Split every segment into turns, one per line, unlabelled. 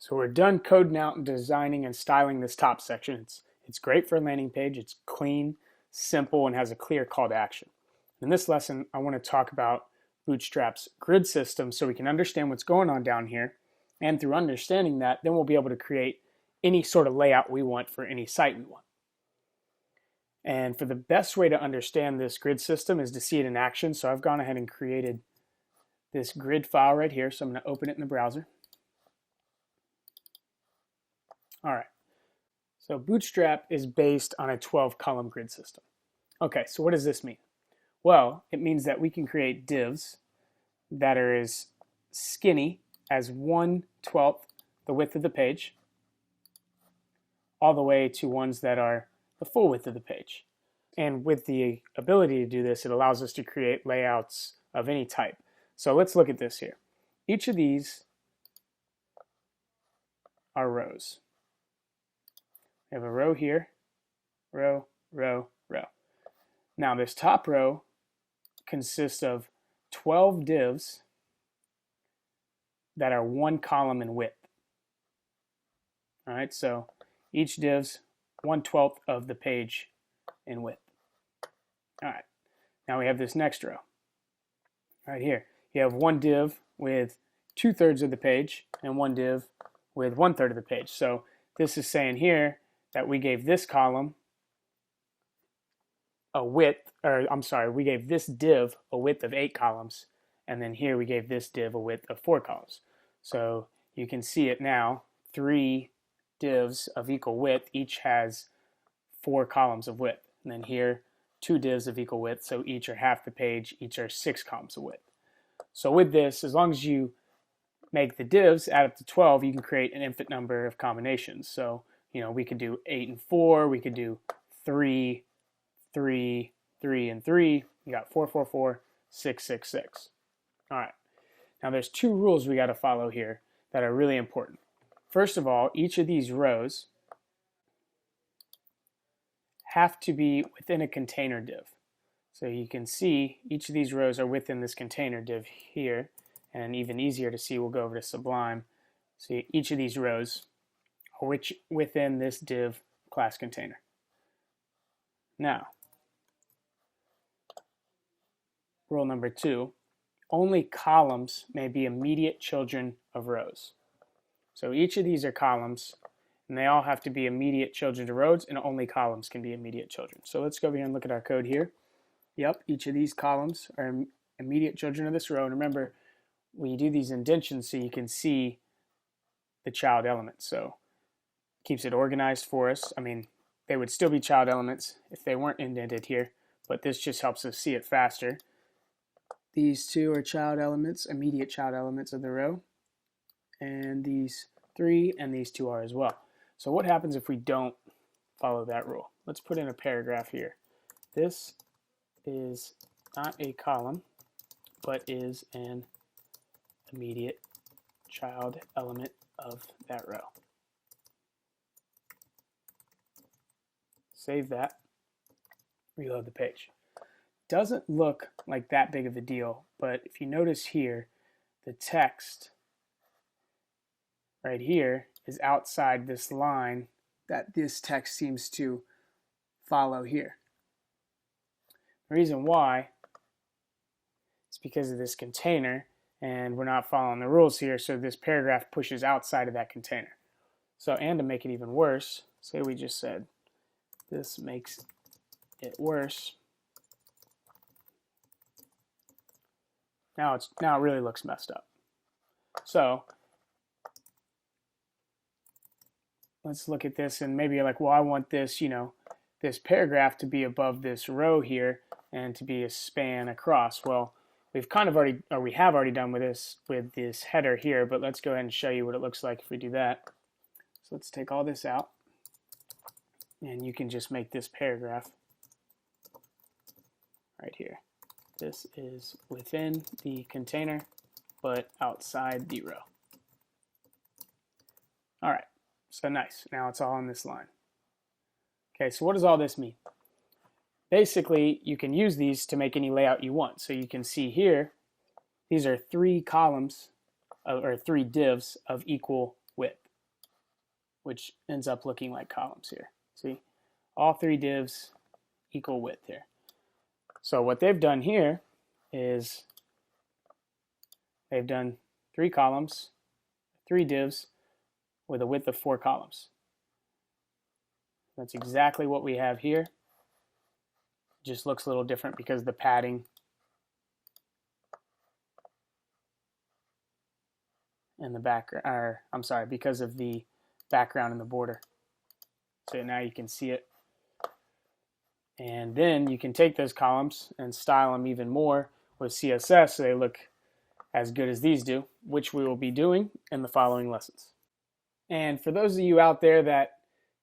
So we're done coding out and designing and styling this top section. It's great for a landing page. It's clean, simple, and has a clear call to action. In this lesson, I want to talk about Bootstrap's grid system so we can understand what's going on down here. And through understanding that, then we'll be able to create any sort of layout we want for any site we want. And for the best way to understand this grid system is to see it in action. So I've gone ahead and created this grid file right here. So I'm going to open it in the browser. All right. So Bootstrap is based on a 12-column grid system. Okay, so what does this mean? Well, it means that we can create divs that are as skinny as 1/12 the width of the page, all the way to ones that are the full width of the page. And with the ability to do this, it allows us to create layouts of any type. So let's look at this here. Each of these are rows. We have a row here, row, row, row. Now this top row consists of 12 divs that are 1 column in width. All right, so each div's 1/12 of the page in width. All right, now we have this next row. Right here, you have one div with 2/3 of the page and one div with 1/3 of the page. So this is saying here that we gave this column a width, or I'm sorry, we gave this div a width of 8 columns, and then here we gave this div a width of 4 columns. So you can see it now, 3 divs of equal width, each has 4 columns of width. And then here, 2 divs of equal width, so each are half the page, each are 6 columns of width. So with this, as long as you make the divs add up to 12, you can create an infinite number of combinations. So, you know, we could do 8 and 4, we could do 3, 3, 3, and 3. You got 4, 4, 4, 6, 6, 6. All right. Now there's 2 rules we got to follow here that are really important. First of all, each of these rows have to be within a container div. So you can see each of these rows are within this container div here, and even easier to see, we'll go over to Sublime. See, each of these rows are within this div class container. Now, rule number 2, only columns may be immediate children of rows. So each of these are columns, and they all have to be immediate children of rows, and only columns can be immediate children. So let's go over here and look at our code here. Yep, each of these columns are immediate children of this row. And remember, when you do these indentions so you can see the child elements. So it keeps it organized for us. I mean, they would still be child elements if they weren't indented here, but this just helps us see it faster. These 2 are child elements, immediate child elements of the row. And these 3 and these 2 are as well. So what happens if we don't follow that rule? Let's put in a paragraph here. This is not a column, but is an immediate child element of that row. Save that, reload the page. Doesn't look like that big of a deal, but if you notice here, the text right here is outside this line that this text seems to follow here. The reason why is because of this container, and we're not following the rules here, so this paragraph pushes outside of that container. So, and to make it even worse, say we just said this makes it worse. Now it really looks messed up. So let's look at this, and maybe you're like, well, I want this, you know, this paragraph to be above this row here and to be a span across. Well, we've kind of already, or we have already done with this header here, but let's go ahead and show you what it looks like if we do that. So let's take all this out, and you can just make this paragraph right here. This is within the container, but outside the row. All right, so nice. Now it's all on this line. Okay, so what does all this mean? Basically, you can use these to make any layout you want. So you can see here, these are 3 columns, or 3 divs of equal width. which ends up looking like columns here. See, all 3 divs equal width here. So what they've done here is they've done 3 columns, 3 divs with a width of 4 columns. That's exactly what we have here. Just looks a little different because the padding and the background, or I'm sorry, because of the background and the border. So now you can see it. And then you can take those columns and style them even more with CSS so they look as good as these do, which we will be doing in the following lessons. And for those of you out there that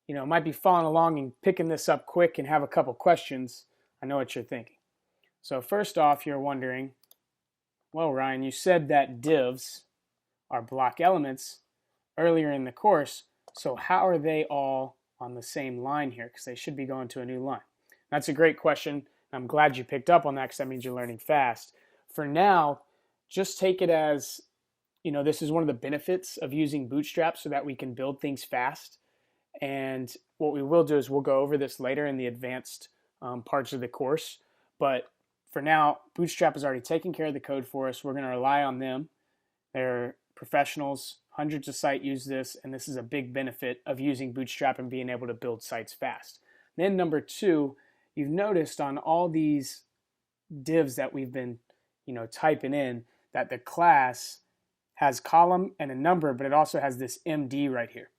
might be following along and picking this up quick and have a couple questions, I know what you're thinking. So first off, you're wondering, well, Ryan, you said that divs are block elements earlier in the course, so how are they all on the same line here? Because they should be going to a new line. That's a great question. I'm glad you picked up on that because that means you're learning fast. For now, just take it as, this is one of the benefits of using Bootstrap so that we can build things fast. And what we will do is we'll go over this later in the advanced parts of the course. But for now, Bootstrap has already taken care of the code for us. We're going to rely on them. They're professionals. Hundreds of sites use this, and this is a big benefit of using Bootstrap and being able to build sites fast. Then number 2, you've noticed on all these divs that we've been typing in that the class has column and a number, but it also has this MD right here.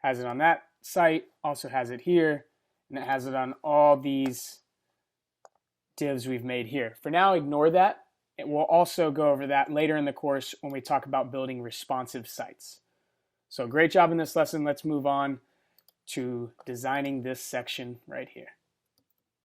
Has it on that site, also has it here, and it has it on all these divs we've made here. For now, ignore that. We'll also go over that later in the course when we talk about building responsive sites. So great job in this lesson. Let's move on to designing this section right here.